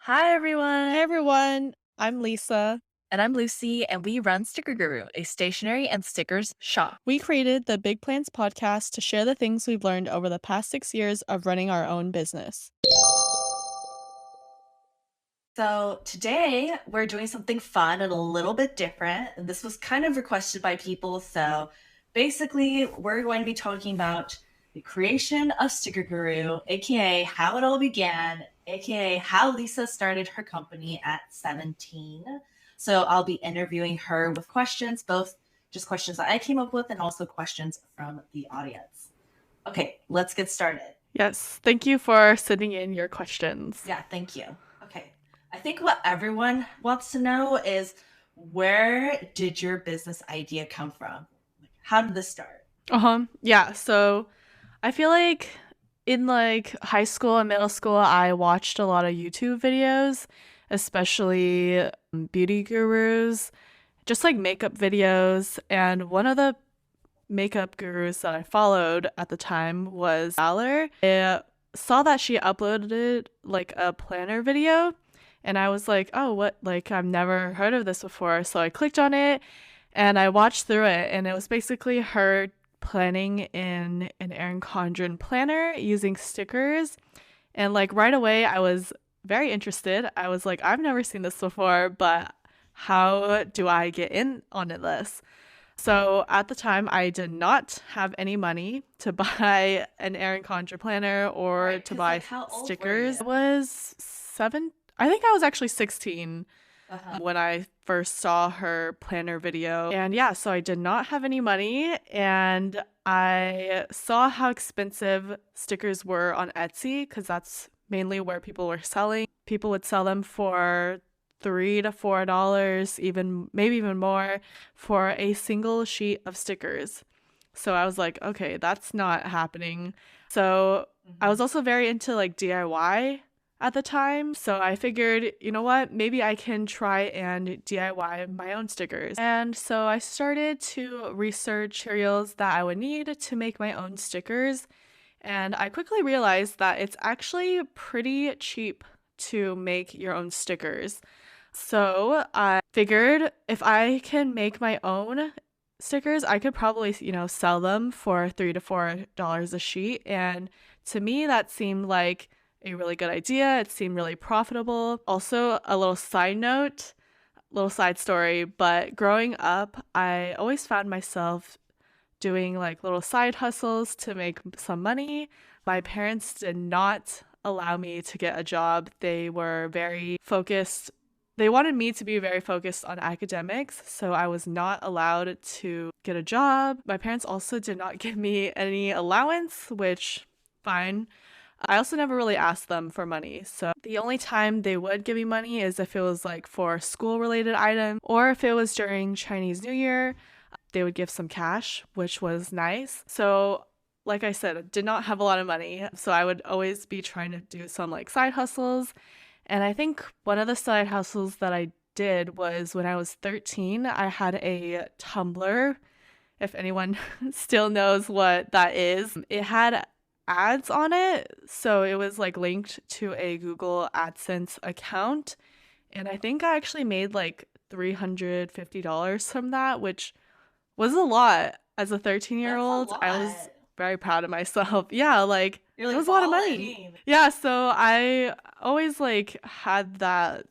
Hi, Hey everyone. everyone, I'm Lisa. And I'm Lucy, and we run Sticker Guru, a stationery and stickers shop. We created the Big Plans podcast to share the things we've learned over the past 6 years of running our own business. So, today we're doing something fun and a little bit different. And this was kind of requested by people. So, basically, we're going to be talking about the creation of Sticker Guru, aka how it all began, aka how Lisa started her company at 17. So, I'll be interviewing her with questions, both just questions that I came up with and also questions from the audience. Okay, let's get started. Yes, thank you for sending in your questions. Yeah, thank you. Okay. I think what everyone wants to know is, where did your business idea come from? How did this start? Yeah, so I feel like in high school and middle school, I watched a lot of YouTube videos, especially beauty gurus, just like makeup videos. And one of the makeup gurus that I followed at the time was Valor. I saw that she uploaded like a planner video, and I was like, oh, what? Like, I've never heard of this before. So I clicked on it and I watched through it, and it was basically her planning in an Erin Condren planner using stickers. And like right away, I was very interested. I was like, I've never seen this before, but how do I get in on this? So at the time, I did not have any money to buy an Erin Condren planner or Right, to because buy like, how old were stickers. I you? was seven. I think I was actually 16 Uh-huh. when I first saw her planner video. And yeah, so I did not have any money, and I saw how expensive stickers were on Etsy because that's mainly where people were selling. People would sell them for $3 to $4, even maybe even more for a single sheet of stickers. So I was like, okay, that's not happening. So I Hmm. was also very into like DIY at the time. So I figured, you know what, maybe I can try and DIY my own stickers. And so I started to research materials that I would need to make my own stickers. And I quickly realized that it's actually pretty cheap to make your own stickers. So I figured if I can make my own stickers, I could probably, sell them for $3 to $4 a sheet. And to me, that seemed like a really good idea. It seemed really profitable. Also, a little side note, little side story, but growing up, I always found myself doing like little side hustles to make some money. My parents did not allow me to get a job. They were very focused. They wanted me to be very focused on academics, so I was not allowed to get a job. My parents also did not give me any allowance, which fine. I also never really asked them for money. So the only time they would give me money is if it was like for school related items or if it was during Chinese New Year they would give some cash, which was nice. So, like I said, I did not have a lot of money. So, I would always be trying to do some like side hustles. And I think one of the side hustles that I did was when I was 13, I had a Tumblr. If anyone still knows what that is, it had ads on it. So, it was like linked to a Google AdSense account. And I think I actually made like $350 from that, which was a lot. As a 13-year-old year That's a old, I was lot. very proud of myself. Yeah, like You're it like was a lot of money. balling. Yeah, so I always like had that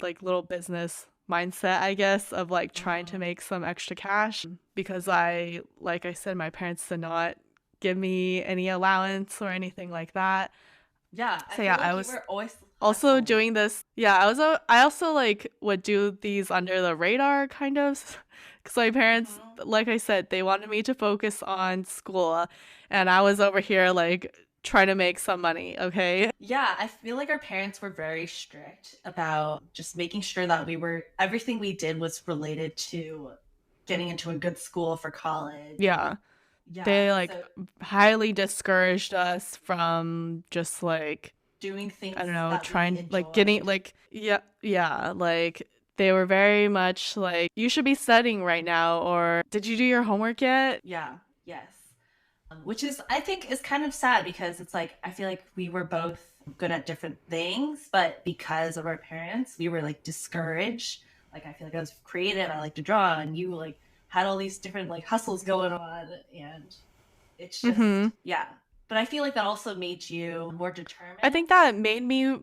like little business mindset, I guess, of like trying to Mhm. make some extra cash because like I said, my parents did not give me any allowance or anything like that. Yeah, I So feel yeah, I like you was were always also hustling. doing this. Yeah, I also like would do these under the radar kind of because my parents, Hmm. like I said, they wanted me to focus on school, and I was over here like trying to make some money. Okay. Yeah, I feel like our parents were very strict about just making sure that everything we did was related to getting into a good school for college. Yeah, Yeah, they like so highly discouraged us from just like doing I don't things know, that we trying like getting enjoyed. like yeah, like they were very much like you should be studying right now or did you do your homework yet? Yeah, yes. Which is, I think, is kind of sad because it's like, I feel like we were both. good at different things, but because of our parents, we were like discouraged. Like I feel like I was creative, I like to draw, and you like had all these different like hustles going on, and it's Mm-hmm. just yeah. But I feel like that also made you more I think determined. that made me,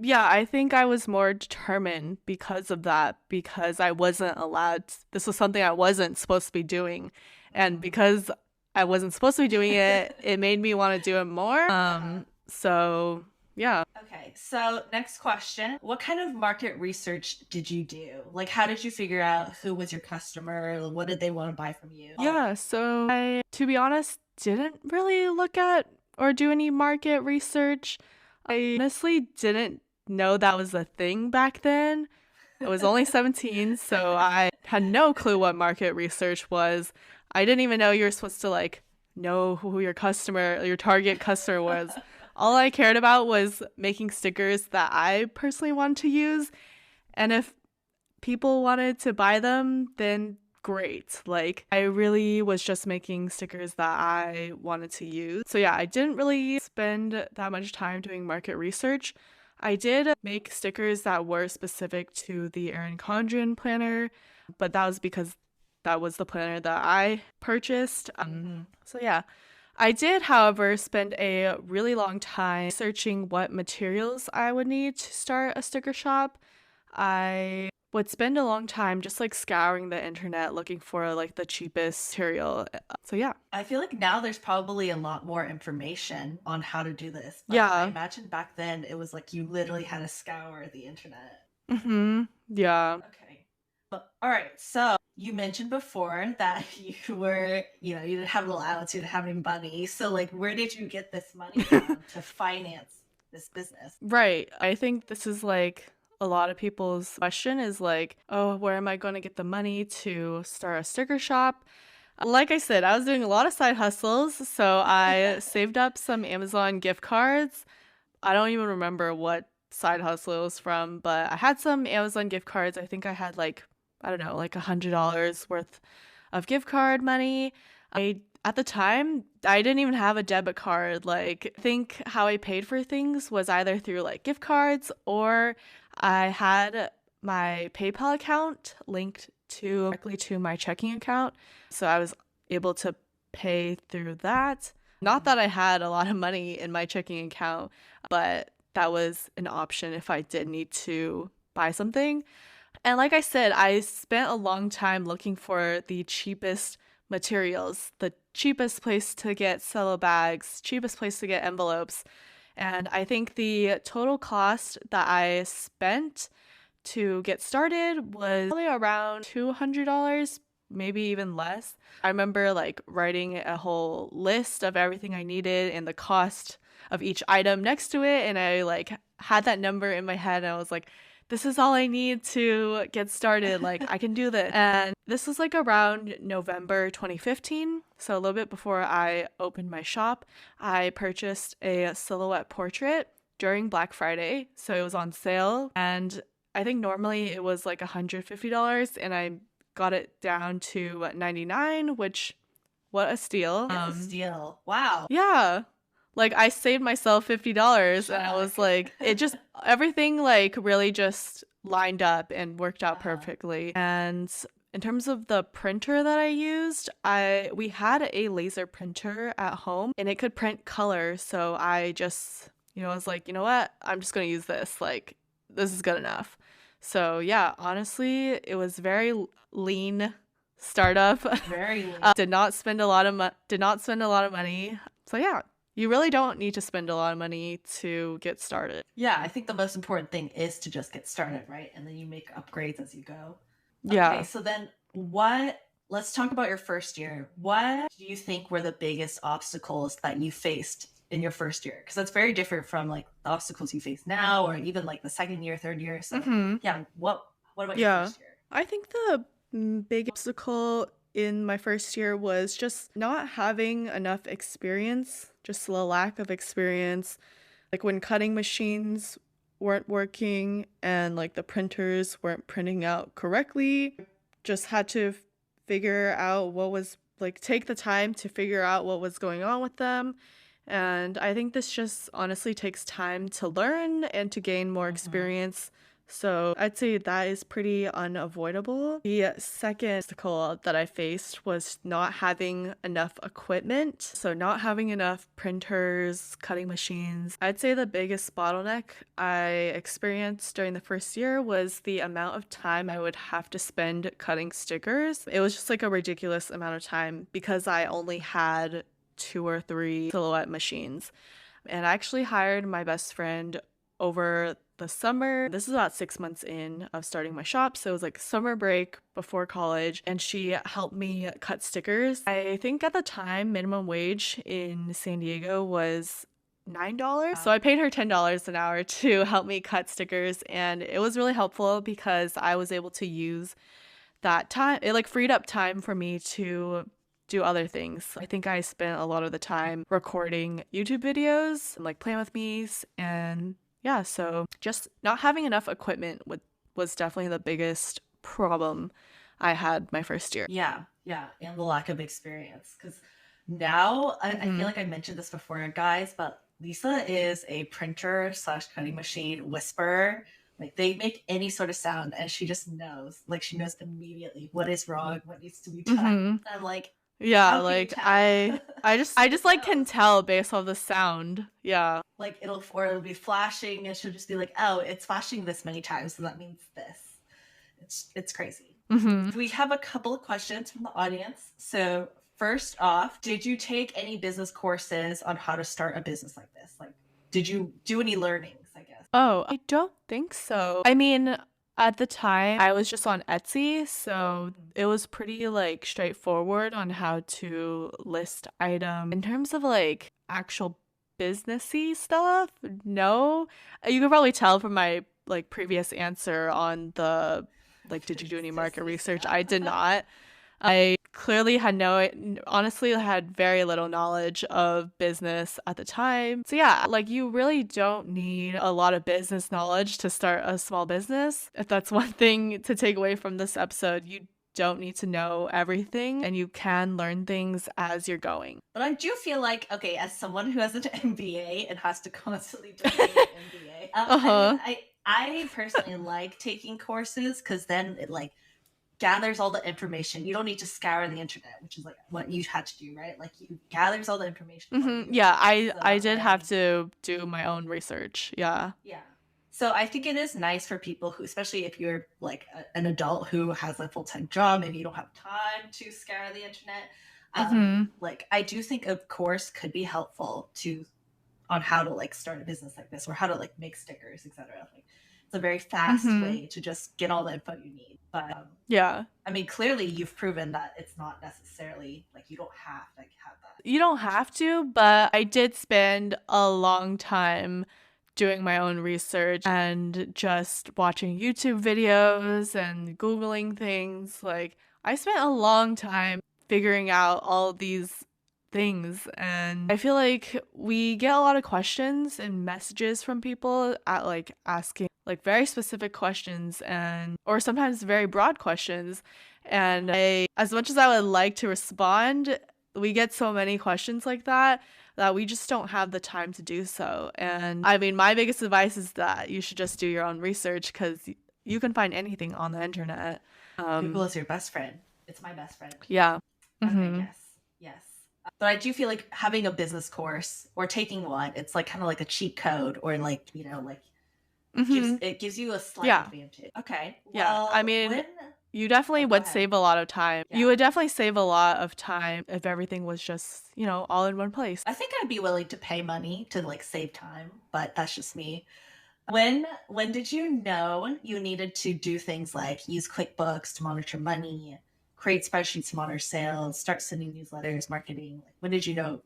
yeah, I think I was more determined because of that, because I wasn't allowed, this was something I wasn't supposed to be doing. And Mhm. because I wasn't supposed to be doing it, it made me want to do it more. Uh-huh. So yeah. Okay, so next question. What kind of market research did you do? Like, how did you figure out who was your customer? What did they want to buy from you? All of Yeah, so I, to be honest, didn't really look at or do any market research. I honestly didn't know that was a thing back then. I was only it. 17, so I had no clue what market research was. I didn't even know you were supposed to like know who your customer, your target customer was. All I cared about was making stickers that I personally wanted to use, and if people wanted to buy them, then great. Like, I really was just making stickers that I wanted to use. So, yeah, I didn't really spend that much time doing market research. I did make stickers that were specific to the Erin Condren planner, but that was because that was the planner that I purchased. Mhm. So, yeah. I did, however, spend a really long time searching what materials I would need to start a sticker shop. I would spend a long time just like scouring the internet looking for like the cheapest material. So yeah. I feel like now there's probably a lot more information on how to do this, but I Yeah. imagine back then it was like you literally had to scour the internet. Mhm. Yeah. Okay. But, all right. So you mentioned before that you were, you didn't have an allowance, you didn't have any money. So, like, where did you get this money from to finance this business? Right. I think this is like a lot of people's question is like, oh, where am I going to get the money to start a sticker shop? Like I said, I was doing a lot of side hustles, so I saved up some Amazon gift cards. I don't even remember what side hustle it was from, but I had some Amazon gift cards. I think I had like, I don't know, like $100 worth of gift card money. I at the time, I didn't even have a debit card. Like, I think how I paid for things was either through like gift cards or I had my PayPal account linked to directly to my checking account. So I was able to pay through that. Not Mhm. that I had a lot of money in my checking account, but that was an option if I did need to buy something. And like I said, I spent a long time looking for the cheapest materials, the cheapest place to get cello bags, cheapest place to get envelopes. And I think the total cost that I spent to get started was probably around $200, maybe even less. I remember like writing a whole list of everything I needed and the cost of each item next to it. And I like had that number in my head and I was like, this is all I need to get started. Like, I can do this. And this was like around November 2015. So, a little bit before I opened my shop, I purchased a silhouette portrait during Black Friday. So, it was on sale. And I think normally it was like $150, and I got it down to 99, which what a steal. It's a steal. Wow. Yeah. Like I saved myself $50 and I was Shock. like it just everything like really just lined up and worked out Uh-huh. perfectly. And in terms of the printer that I used, I we had a laser printer at home and it could print color, so I just, I was like, "You know what? I'm just going to use this. Like this is good enough." So, yeah, honestly, it was very lean startup. Very lean. Did not spend a lot of money. So yeah, you really don't need to spend a lot of money to get started. Yeah, I think the most important thing is to just get started, right? And then you make upgrades as you go. Okay, Yeah. so then let's talk about your first year. What do you think were the biggest obstacles that you faced in your first year? Because that's very different from like the obstacles you face now or even like the second year, third year. So Mhm. yeah, what about your Yeah. first year? I think the big obstacle in my first year was just not having enough experience, just a lack of experience. Like when cutting machines weren't working and like the printers weren't printing out correctly, just had to figure out what was like take the time to figure out what was going on with them And I think this just honestly takes time to learn and to gain more Hmm. experience. So I'd say that is pretty unavoidable. The second obstacle that I faced was not having enough equipment. So not having enough printers, cutting machines. I'd say the biggest bottleneck I experienced during the first year was the amount of time I would have to spend cutting stickers. It was just like a ridiculous amount of time because I only had 2 or 3 silhouette machines. And I actually hired my best friend over the summer. This is about 6 months in of starting my shop. So it was like summer break before college, and she helped me cut stickers. I think at the time, minimum wage in San Diego was $9. So Wow. I paid her $10 an hour to help me cut stickers. And it was really helpful because I was able to use that time. It like freed up time for me to do other things. I think I spent a lot of the time recording YouTube videos and like playing with Mies, and yeah, so just not having enough equipment was definitely the biggest problem I had my first year. Yeah, yeah, and the lack of experience. Because now I feel Mhm. like I mentioned this before, guys, but Lisa is a printer slash cutting machine whisperer. Like they make any sort of sound, and she just knows. Like she knows immediately what is wrong, what needs to be done. Mhm. I'm like, Yeah, how can you like tell? I just She like can knows. tell based off the sound. Yeah. Like it'll be flashing, and she'll just be like, "Oh, it's flashing this many times, so that means this." It's crazy. Mhm. We have a couple of questions from the audience. So first off, did you take any business courses on how to start a business like this? Like, did you do any learnings? I guess. Oh, I don't think so. I mean, at the time, I was just on Etsy, so Mhm. it was pretty like straightforward on how to list items. In terms of like actual businessy stuff, no. You can probably tell from my like previous answer on the like, did you do any market Businessy research? stuff. I did not. I clearly had no, honestly, had very little knowledge of business at the time. So, yeah, like you really don't need a lot of business knowledge to start a small business. If that's one thing to take away from this episode, you don't need to know everything and you can learn things as you're going. But I do feel like, okay, as someone who has an MBA and has to constantly defend the MBA, Uh I mean, huh. I personally like taking courses because then it like gathers all the information. You don't need to scour the internet, which is like what you had to do, right? Like you gathers all the information for you. Yeah, So I did have then to do my own research. Yeah. yeah. So I think it is nice for people who, especially if you're like an adult who has a full time job, maybe you don't have time to scour the internet. Hmm. Like I do think a course could be helpful to on how to like start a business like this or how to like make stickers, etc. Like it's a very fast Hmm. way to just get all the info you need. But Yeah. I mean, clearly you've proven that it's not necessarily like you don't have to have that. You don't have to, but I did spend a long time doing my own research and just watching YouTube videos and Googling things. Like, I spent a long time figuring out all these things. And I feel like we get a lot of questions and messages from people at like asking like very specific questions and or sometimes very broad questions. And as much as I would like to respond, we get so many questions like that we just don't have the time to do so. And I mean, my biggest advice is that you should just do your own research because you can find anything on the internet. Google is your best friend. It's my best friend. Yeah. Okay, Mm-hmm. yes, yes. But I do feel like having a business course or taking one, it's like kind of like a cheat code or like, like Mm-hmm. it gives you a slight Yeah. advantage. Okay. Yeah. I Well, mean, when you definitely oh go would ahead. save a lot of time. You Yeah. would definitely save a lot of time if everything was just, all in one place. I think I'd be willing to pay money to like save time, but that's just me. When did you know you needed to do things like use QuickBooks to monitor money, create spreadsheets to monitor sales, start sending newsletters, marketing? Like when did you know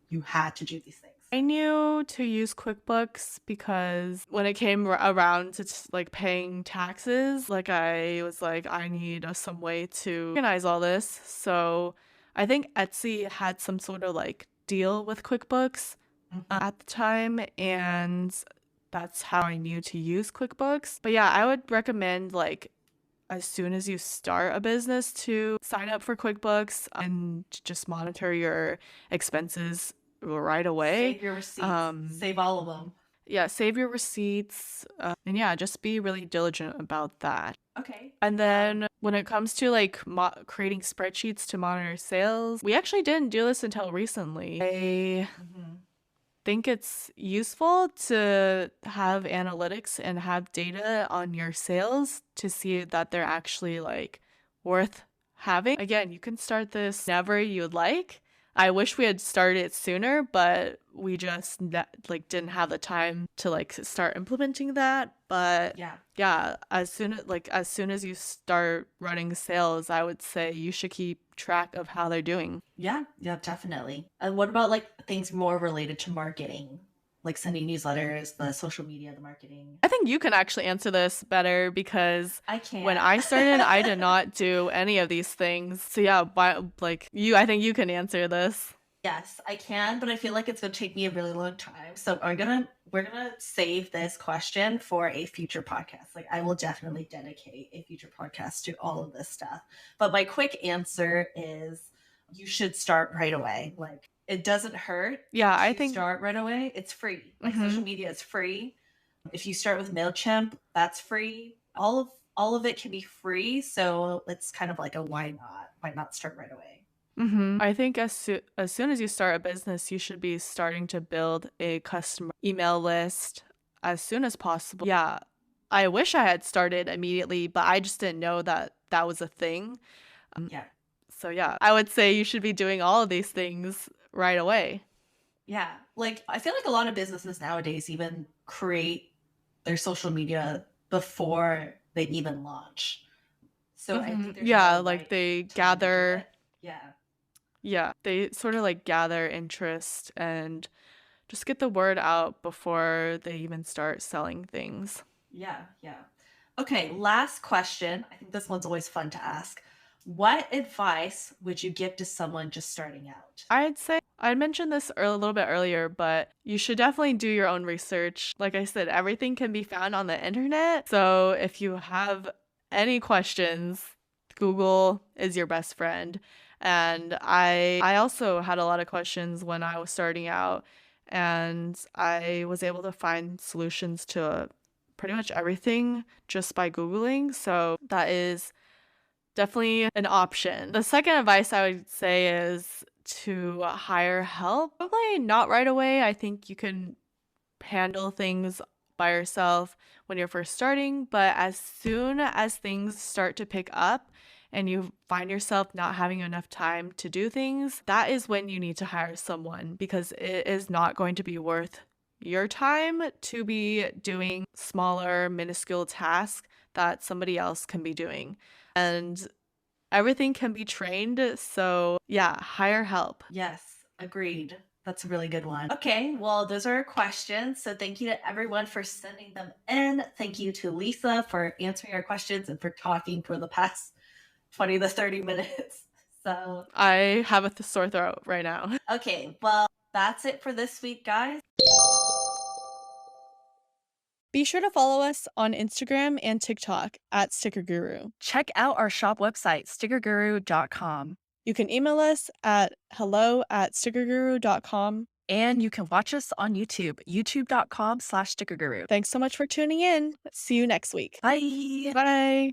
you had to do these things? I knew to use QuickBooks because when it came around to like paying taxes, like I was like, I need some way to organize all this. So I think Etsy had some sort of like deal with QuickBooks Mhm. at the time, and that's how I knew to use QuickBooks. But yeah, I would recommend like as soon as you start a business to sign up for QuickBooks and just monitor your expenses right away. Save your receipts. Um, Save all of them. yeah, save your receipts. And yeah, just be really diligent about that. Okay. And then when it comes to like creating spreadsheets to monitor sales, we actually didn't do this until recently. I Mhm. think it's useful to have analytics and have data on your sales to see that they're actually like worth having. Again, you can start this whenever you'd like. I wish we had started it sooner, but we just like didn't have the time to like start implementing that. But Yeah. yeah, as soon as you start running sales, I would say you should keep track of how they're doing. Yeah. Yeah, definitely. And what about like things more related to marketing? Like sending newsletters, the social media, the marketing. I think you can actually answer this better because I can't. when I started, I did not do any of these things. So yeah, I think you can answer this. Yes, I can, but I feel like it's gonna take me a really long time. So we're gonna save this question for a future podcast. Like I will definitely dedicate a future podcast to all of this stuff. But my quick answer is you should start right away. Like it doesn't hurt Yeah, I to think start right away. It's free. Like Mhm. social media is free. If you start with MailChimp, that's free. All of it can be free. So it's kind of like a why not? Why not start right away? I think as soon as you start a business, you should be starting to build a customer email list as soon as possible. Yeah, I wish I had started immediately, but I just didn't know that that was a thing. Yeah. So yeah, I would say you should be doing all of these things right away. Yeah. Like I feel like a lot of businesses nowadays even create their social media before they even launch. So I think there's Yeah, no like right they time to do gather, it. Yeah. yeah, they sort of like gather interest and just get the word out before they even start selling things. Yeah. Yeah. Okay, last question. I think this one's always fun to ask. What advice would you give to someone just starting out? I'd say I mentioned this a little bit earlier, but you should definitely do your own research. Like I said, everything can be found on the internet. So if you have any questions, Google is your best friend. And I also had a lot of questions when I was starting out, and I was able to find solutions to pretty much everything just by Googling. So that is definitely an option. The second advice I would say is to hire help. Probably not right away. I think you can handle things by yourself when you're first starting, but as soon as things start to pick up and you find yourself not having enough time to do things, that is when you need to hire someone because it is not going to be worth your time to be doing smaller, minuscule tasks that somebody else can be doing. And everything can be trained. So, yeah, hire help. Yes, agreed. That's a really good one. Okay, well, those are our questions. So thank you to everyone for sending them in. Thank you to Lisa for answering our questions and for talking for the past 20 to 30 minutes. So I have a sore throat right now. okay, well, that's it for this week, guys. Be sure to follow us on Instagram and TikTok at Sticker Guru. Check out our shop website, stickerguru.com. You can email us at hello@stickerguru.com. And you can watch us on YouTube, youtube.com/stickerguru. Thanks so much for tuning in. See you next week. Bye. Bye.